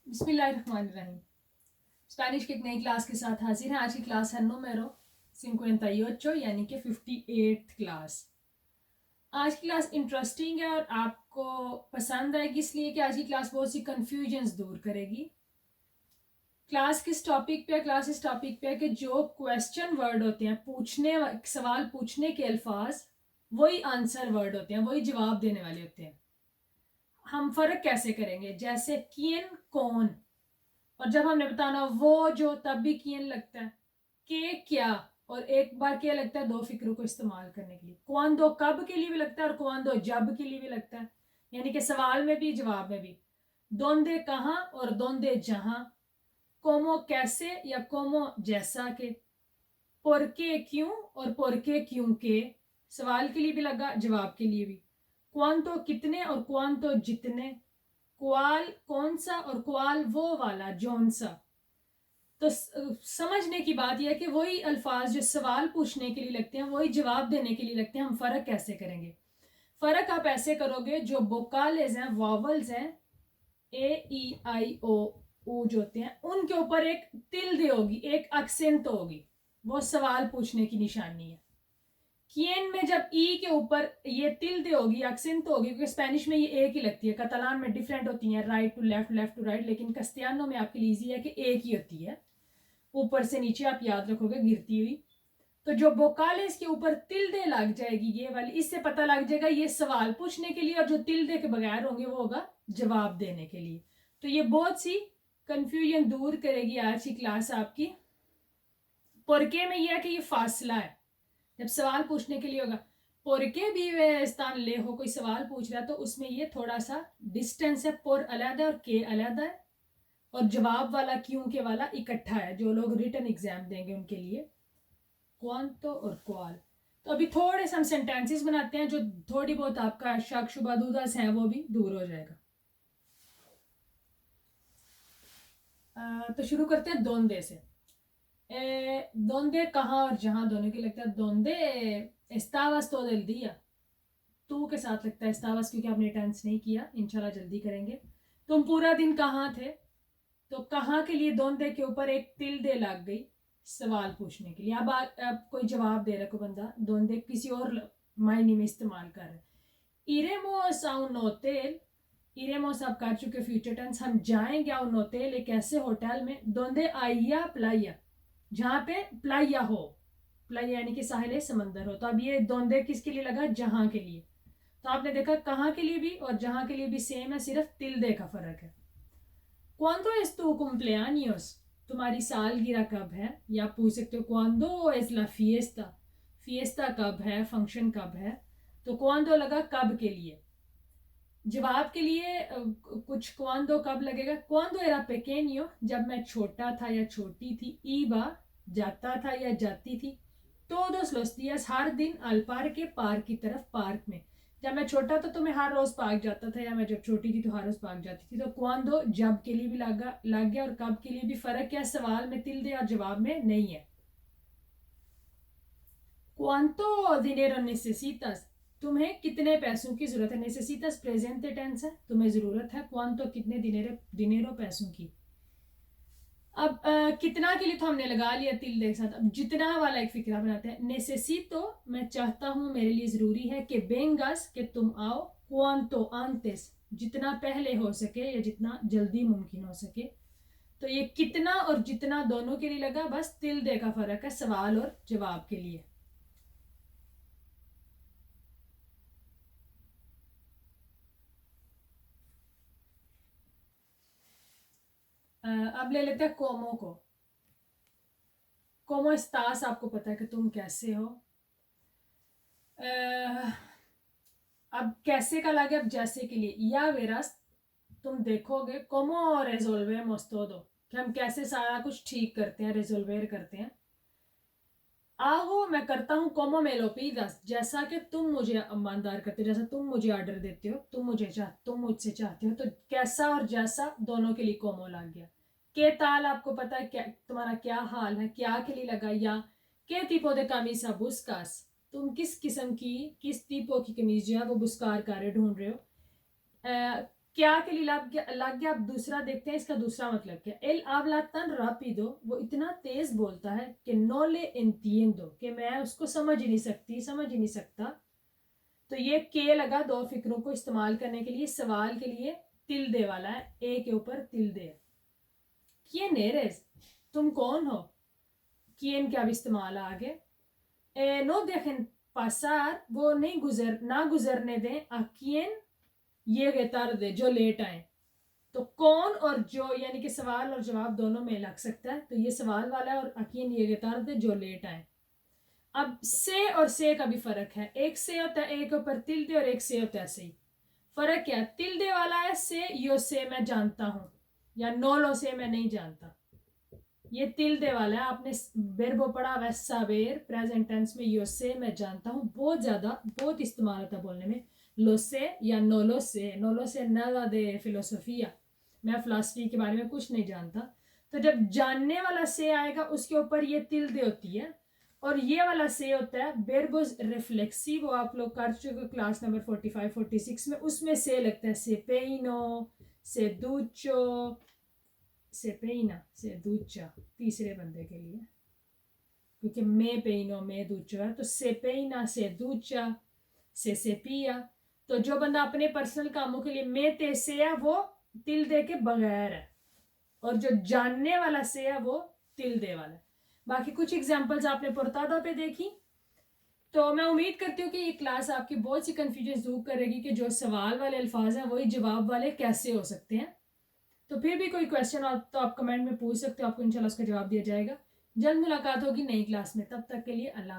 बिस्मिल्लाहिर्रहमानिर्रहीम। स्पेनिश की एक नई क्लास के साथ हाजिर हैं। आज की क्लास है número 58 यानी कि 58th क्लास। आज की क्लास इंटरेस्टिंग है और आपको पसंद आएगी इसलिए कि आज की क्लास बहुत सी कंफ्यूजन्स दूर करेगी। क्लास किस टॉपिक पे है? क्लास इस टॉपिक पे है कि जो क्वेश्चन वर्ड होते हैं, सवाल पूछने के अल्फाज वही आंसर वर्ड होते हैं, वही जवाब देने वाले होते हैं। हम फर्क कैसे करेंगे? जैसे किन, कौन, और जब हमने बताना वो जो, तब भी कियन लगता है। के क्या, और एक बार क्या लगता है दो फिक्रों को इस्तेमाल करने के लिए। क्वांदो कब के लिए भी लगता है और क्वांदो जब के लिए भी लगता है, यानी कि सवाल में भी जवाब में भी। दोंदे कहाँ और दोंदे जहां। कोमो कैसे या कोमो जैसा के। पोरके क्यों और पोरके क्यों के, सवाल के लिए भी लगा, जवाब के लिए भी। क्वांतो कितने और क्वांतो जितने। क्वाल कौन सा और क्वाल वो वाला जौन सा। तो समझने की बात यह है कि वही अल्फाज जो सवाल पूछने के लिए लगते हैं वही जवाब देने के लिए लगते हैं। हम फर्क कैसे करेंगे? फर्क आप ऐसे करोगे, जो वोकालेज हैं, वॉवल्स हैं, ए ई आई ओ ऊ जो होते हैं, उनके ऊपर एक तिल्दे होगी, एक अक्सेंट होगी, वो सवाल पूछने की निशानी है। कियन में जब ई के ऊपर ये तिल्दे होगी, अक्सेंट होगी, क्योंकि स्पेनिश में ये एक ही लगती है, कतालान में डिफरेंट होती है, right to left, left to right, लेकिन कस्तियानो में आपके लिए इजी है कि एक ही होती है, ऊपर से नीचे आप याद रखोगे गिरती हुई। तो जो वोकालेज के ऊपर तिल्दे लग जाएगी ये वाली, इससे पता लग जाएगा ये सवाल पूछने के लिए, और जो तिल्दे के बगैर होंगे वो होगा जवाब देने के लिए। तो ये बहुत सी कंफ्यूजन दूर करेगी आज की क्लास आपकी। पोरके में यह है कि ये फासला है, जब सवाल पूछने के लिए होगा पोरके भी वे स्थान ले हो, कोई सवाल पूछ रहा है तो उसमें ये थोड़ा सा डिस्टेंस है, पोर अलग है और के अलग है, और जवाब वाला क्यों के वाला इकट्ठा है, जो लोग रिटन एग्जाम देंगे उनके लिए। क्वांतो और क्वाल। तो अभी थोड़े से हम सेंटेंसेस बनाते हैं, जो थोड़ी बहुत आपका शक शुबा दूदास है वो भी दूर हो जाएगा। तो शुरू करते हैं दोंदे से। दोंदे कहाँ और जहां दोनों की लगता है दोंदे एस्तावास तो दिल दिया, तू के साथ लगता है एस्तावास, क्योंकि आपने टेंस नहीं किया, इंशाल्लाह जल्दी करेंगे। तुम पूरा दिन कहाँ थे, तो कहाँ के लिए दोंदे के ऊपर एक तिल दे लग गई, सवाल पूछने के लिए। अब कोई जवाब दे रहा है, कोई बंदा दोंदे किसी और मायने में इस्तेमाल कर रहा है। इरेमोस आ un hotel, इरेमोस आप कर चुके फ्यूचर टेंस, हम जाएंगे आ un hotel, एक ऐसे होटल में, दोंदे आइया प्लाइया, जहां पे प्लाइया हो, प्लाइया यानी कि साहिल समंदर हो। तो अब ये दोंदे किसके लिए लगा? जहां के लिए। तो आपने देखा कहाँ के लिए भी और जहां के लिए भी सेम है, सिर्फ तिल्दे का फर्क है। क्वांडो es tu cumpleaños, तुम्हारी सालगिरह कब है, या पूछ सकते हो क्वांडो es la fiesta, fiesta कब है, फंक्शन कब है। तो क्वांडो लगा कब के लिए। जवाब के लिए कुछ क्वांडो कब लगेगा? क्वांडो era pequeño, जब मैं छोटा था या छोटी थी, iba जाता था या जाती थी, todos los días हर दिन, al parque पार्क की तरफ, पार्क में। जब मैं छोटा था तो मैं हर रोज पार्क जाता था, या मैं जब छोटी थी तो हर रोज पार्क जाती थी। तो क्वांडो जब के लिए भी लग गया, और कब के लिए भी। फर्क क्या? सवाल में तिल दे और जवाब में नहीं है। ¿Cuánto dinero necesitas? तुम्हें कितने पैसों की जरूरत है। नेसेसिटस प्रेजेंट टेंस है, तुम्हें जरूरत है। क्वांतो कितने दिनेरो पैसों की। अब कितना के लिए तो हमने लगा लिया तिल के साथ। अब जितना वाला एक फिक्रा बनाते हैं। नेसेसितो मैं चाहता हूं, मेरे लिए जरूरी है, कि बेंगस कि तुम आओ। क्वांतो आंतेस जितना पहले हो सके या जितना जल्दी मुमकिन हो सके। तो ये कितना और जितना दोनों के लिए लगा, बस तिल दे का फर्क है सवाल और जवाब के लिए। अब ले लेते हैं कोमो को। कोमो स्तास, आपको पता है कि तुम कैसे हो। अब कैसे का लगे, अब जैसे के लिए, या वेरस तुम देखोगे, कोमो रेजोल्वे मोस्तोदो, कि हम कैसे सारा कुछ ठीक करते हैं, रेजोल्वेर करते हैं। आहो मैं करता हूँ, कोमो मेलोपीदस जैसा कि तुम मुझे ईमानदार करते हो, जैसा तुम मुझे ऑर्डर देते हो, तुम मुझसे चाहते हो। तो कैसा और जैसा दोनों के लिए कोमो लग गया। के ताल आपको पता है क्या, तुम्हारा क्या हाल है, क्या के लिए लगा। या के tipo de camisa buscas, तुम किस किस्म की, किस tipo की कमीज जो है वो बुस्कार कार्य ढूंढ रहे हो। क्या के लिए लग गया, आप दूसरा देखते हैं इसका दूसरा मतलब क्या। एल habla tan rápido, वो इतना तेज बोलता है कि no le entiendo, कि मैं उसको समझ ही नहीं सकती, समझ ही नहीं सकता। तो ये के लगा दो फिक्रों को इस्तेमाल करने के लिए, सवाल के लिए तिल्दे वाला है, ए के ऊपर तिल्दे है। quién eres, तुम कौन हो, quién का भी इस्तेमाल आगे। no dejen pasar, वो नहीं ना गुजरने दें, a quién ये tarde, जो लेट आए। तो कौन और जो यानी कि सवाल और जवाब दोनों में लग सकता है, तो ये सवाल वाला है और अकीन ये tarde जो लेट आए। अब से और से का भी फर्क है, एक से होता है एक ऊपर तिल्दे और एक से होता है से। फर्क क्या, तिल्दे वाला है से यो से मैं जानता हूं, या नोलो से मैं नहीं जानता। ये तिल्दे वाला है, आपने बेरबो पढ़ा हुआ है साबेर, प्रेजेंट टेंस में यो से मैं जानता हूं, बहुत ज्यादा बहुत इस्तेमाल होता है बोलने में। लो से या नोलो से, नोलो से नला दे फिलोसोफिया, मैं फिलोसफी के बारे में कुछ नहीं जानता। तो जब जानने वाला से आएगा उसके ऊपर ये तिल्दे होती है, और ये वाला से होता है बेरबोज रिफ्लेक्सिव, वो आप लोग कर चुके क्लास नंबर 45 46 में, उसमें से लगता है से पेइनो, से दूचो, से पेइना, से दूचा तीसरे बंदे के लिए, क्योंकि मैं पेइनो मैं दूचो है, तो से पेइना से दूचा से पिया। तो जो बंदा अपने पर्सनल कामों के लिए मैं ते से है वो तिल दे के बगैर है, और जो जानने वाला से है वो तिल दे वाला है। बाकी कुछ एग्जांपल्स आपने पोर्तादा पे देखी। तो मैं उम्मीद करती हूँ कि ये क्लास आपकी बहुत सी कन्फ्यूजन दूर करेगी कि जो सवाल वाले अल्फाज हैं वही जवाब वाले कैसे हो सकते हैं। तो फिर भी कोई क्वेश्चन हो तो आप कमेंट में पूछ सकते हो, आपको इंशाल्लाह उसका जवाब दिया जाएगा। जल्द मुलाकात होगी नई क्लास में, तब तक के लिए अल्लाह।